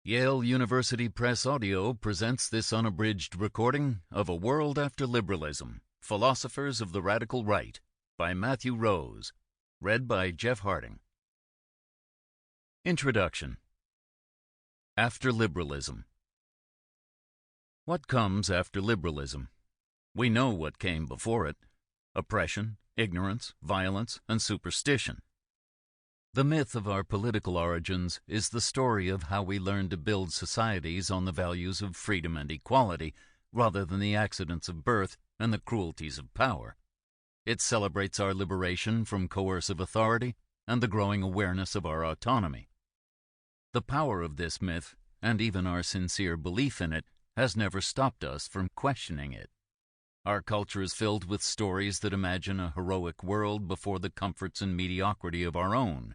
Yale University Press Audio presents this unabridged recording of A World After Liberalism, Philosophers of the Radical Right, by Matthew Rose, read by Jeff Harding. Introduction. After Liberalism. What comes after liberalism? We know what came before it: oppression, ignorance, violence, and superstition. The myth of our political origins is the story of how we learned to build societies on the values of freedom and equality, rather than the accidents of birth and the cruelties of power. It celebrates our liberation from coercive authority and the growing awareness of our autonomy. The power of this myth, and even our sincere belief in it, has never stopped us from questioning it. Our culture is filled with stories that imagine a heroic world before the comforts and mediocrity of our own.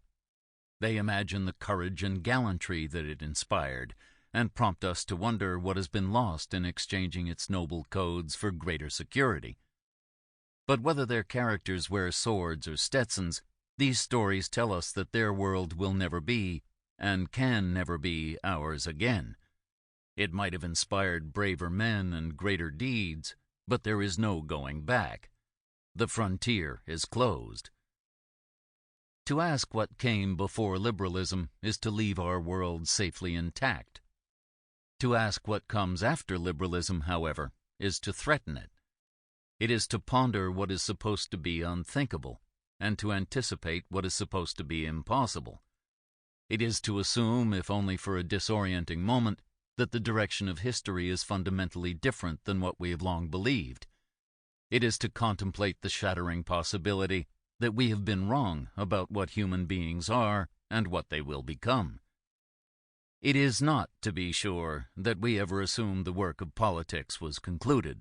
They imagine the courage and gallantry that it inspired, and prompt us to wonder what has been lost in exchanging its noble codes for greater security. But whether their characters wear swords or Stetsons, these stories tell us that their world will never be, and can never be, ours again. It might have inspired braver men and greater deeds, but there is no going back. The frontier is closed. To ask what came before liberalism is to leave our world safely intact. To ask what comes after liberalism, however, is to threaten it. It is to ponder what is supposed to be unthinkable, and to anticipate what is supposed to be impossible. It is to assume, if only for a disorienting moment, that the direction of history is fundamentally different than what we have long believed. It is to contemplate the shattering possibility that we have been wrong about what human beings are and what they will become. It is not, to be sure, that we ever assumed the work of politics was concluded.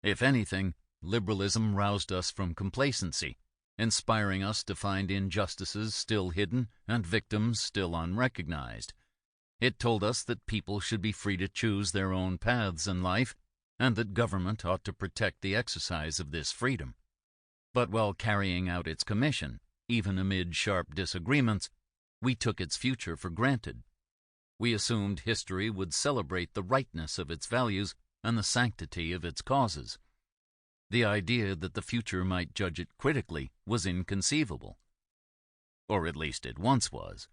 If anything, liberalism roused us from complacency, inspiring us to find injustices still hidden and victims still unrecognized. It told us that people should be free to choose their own paths in life, and that government ought to protect the exercise of this freedom. But while carrying out its commission, even amid sharp disagreements, we took its future for granted. We assumed history would celebrate the rightness of its values and the sanctity of its causes. The idea that the future might judge it critically was inconceivable. Or at least it once was.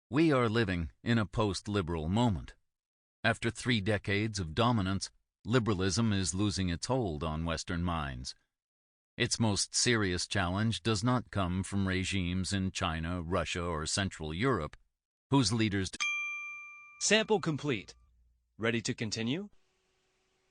We are living in a post-liberal moment. After 3 decades of dominance, liberalism is losing its hold on Western minds. Its most serious challenge does not come from regimes in China, Russia, or Central Europe, whose leaders... Sample complete. Ready to continue?